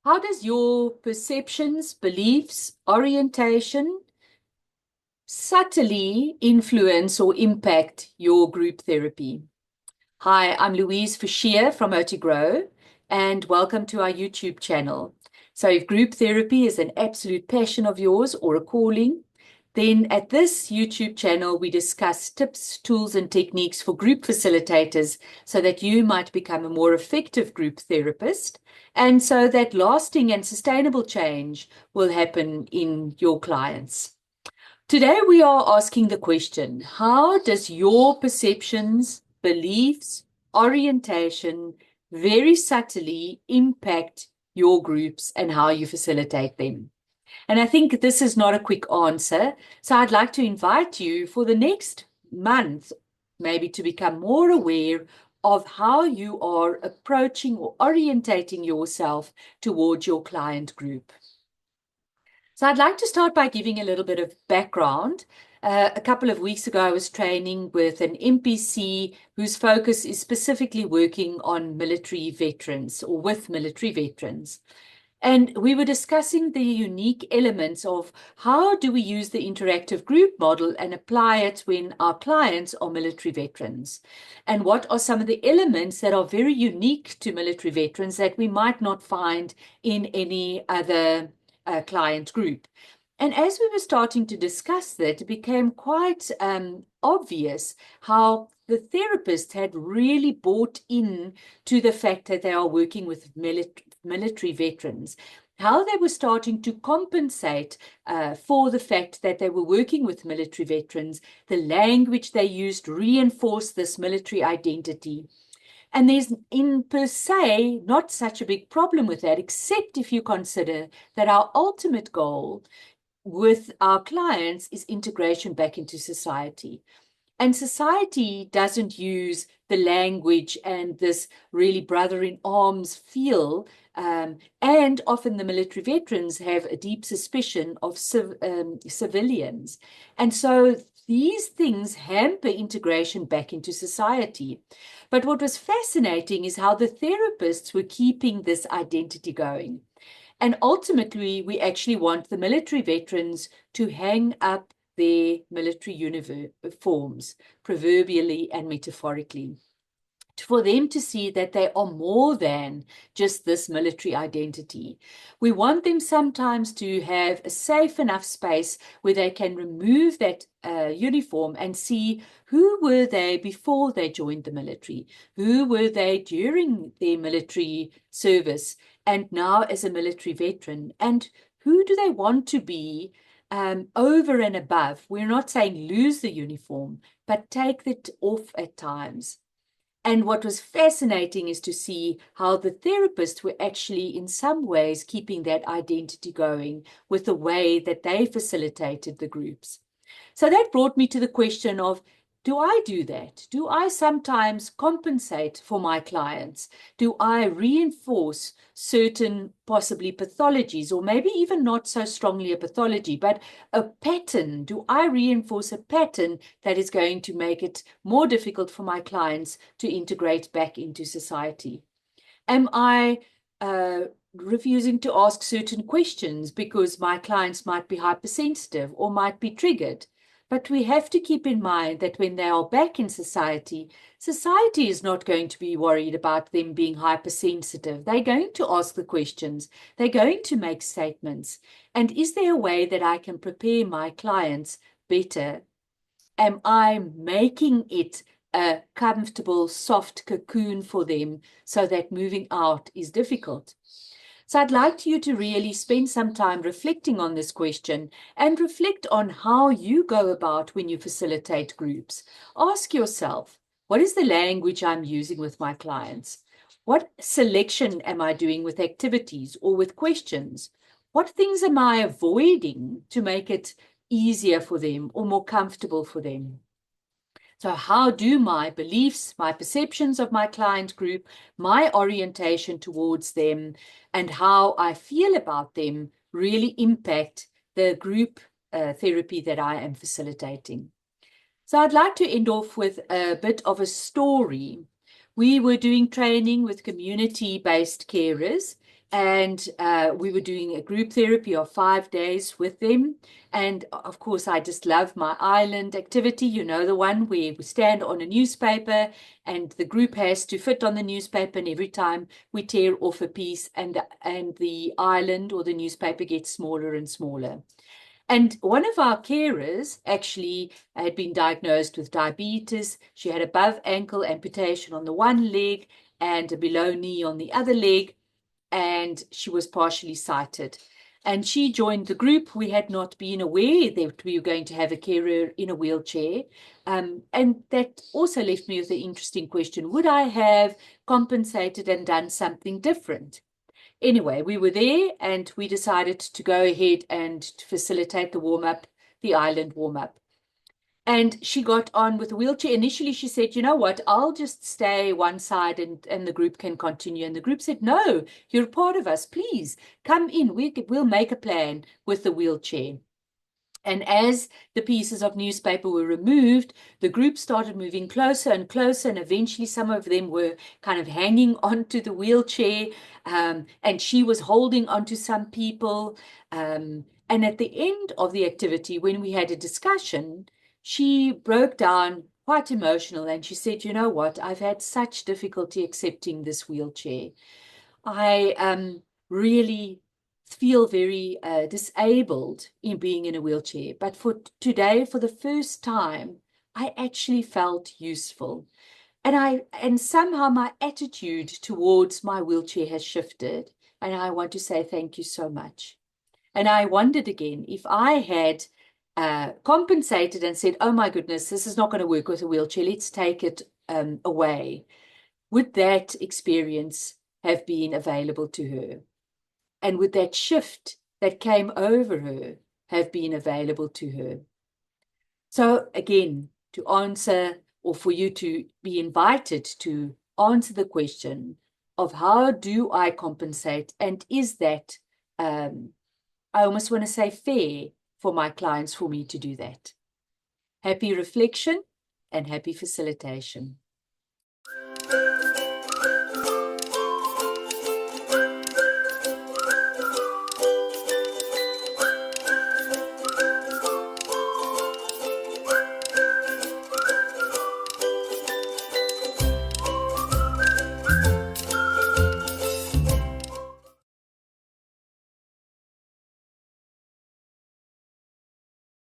How does your perceptions, beliefs, orientation subtly influence or impact your group therapy? Hi, I'm Louise from OTGrow, and welcome to our YouTube channel. So if group therapy is an absolute passion of yours or a calling, then at this YouTube channel, we discuss tips, tools, and techniques for group facilitators so that you might become a more effective group therapist and so that lasting and sustainable change will happen in your clients. Today, we are asking the question, how does your perceptions, beliefs, orientation very subtly impact your groups and how you facilitate them? And I think this is not a quick answer. So I'd like to invite you for the next month, maybe to become more aware of how you are approaching or orientating yourself towards your client group. So I'd like to start by giving a little bit of background. A couple of weeks ago, I was training with an MPC whose focus is specifically working on military veterans or with military veterans. And we were discussing the unique elements of how do we use the interactive group model and apply it when our clients are military veterans? And what are some of the elements that are very unique to military veterans that we might not find in any other client group? And as we were starting to discuss that, it became quite obvious how the therapist had really bought in to the fact that they are working with military veterans, how they were starting to compensate for the fact that they were working with military veterans, the language they used reinforced this military identity. And there's, in per se, not such a big problem with that, except if you consider that our ultimate goal with our clients is integration back into society. And society doesn't use the language and this really brother-in-arms feel. And often the military veterans have a deep suspicion of civilians. And so these things hamper integration back into society. But what was fascinating is how the therapists were keeping this identity going. And ultimately, we actually want the military veterans to hang up their military uniforms, proverbially and metaphorically, for them to see that they are more than just this military identity. We want them sometimes to have a safe enough space where they can remove that uniform and see who were they before they joined the military, who were they during their military service, and now as a military veteran, and who do they want to be over and above. We're not saying lose the uniform, but take it off at times. And what was fascinating is to see how the therapists were actually, in some ways, keeping that identity going with the way that they facilitated the groups. So that brought me to the question of, do I do that? Do I sometimes compensate for my clients? Do I reinforce certain possibly pathologies, or maybe even not so strongly a pathology, but a pattern? Do I reinforce a pattern that is going to make it more difficult for my clients to integrate back into society? Am I refusing to ask certain questions because my clients might be hypersensitive or might be triggered? But we have to keep in mind that when they are back in society, society is not going to be worried about them being hypersensitive. They're going to ask the questions. They're going to make statements. And is there a way that I can prepare my clients better? Am I making it a comfortable, soft cocoon for them so that moving out is difficult? So I'd like you to really spend some time reflecting on this question and reflect on how you go about when you facilitate groups. Ask yourself, what is the language I'm using with my clients? What selection am I doing with activities or with questions? What things am I avoiding to make it easier for them or more comfortable for them? So how do my beliefs, my perceptions of my client group, my orientation towards them, and how I feel about them really impact the group therapy that I am facilitating? So I'd like to end off with a bit of a story. We were doing training with community-based carers, And we were doing a group therapy of 5 days with them. And of course, I just love my island activity, you know, the one where we stand on a newspaper and the group has to fit on the newspaper, and every time we tear off a piece and the island or the newspaper gets smaller and smaller. And one of our carers actually had been diagnosed with diabetes. She had above ankle amputation on the one leg and a below knee on the other leg, and she was partially sighted. And she joined the group. We had not been aware that we were going to have a carer in a wheelchair. And that also left me with an interesting question. Would I have compensated and done something different? Anyway, we were there and we decided to go ahead and to facilitate the warm-up, the island warm-up. And she got on with the wheelchair. Initially, she said, you know what, I'll just stay one side and the group can continue. And the group said, no, you're part of us. Please come in. We'll make a plan with the wheelchair. And as the pieces of newspaper were removed, the group started moving closer and closer, and eventually some of them were kind of hanging onto the wheelchair, and she was holding onto some people. And at the end of the activity, when we had a discussion, she broke down quite emotional, and she said, you know what, I've had such difficulty accepting this wheelchair. I really feel very disabled in being in a wheelchair. But for today, for the first time, I actually felt useful. And somehow my attitude towards my wheelchair has shifted. And I want to say thank you so much. And I wondered again, if I had compensated and said, oh my goodness, this is not going to work with a wheelchair, let's take it away, would that experience have been available to her? And would that shift that came over her have been available to her? So again, to answer, or for you to be invited to answer the question of how do I compensate, and is that, I almost want to say, fair for my clients for me to do that? Happy reflection and happy facilitation.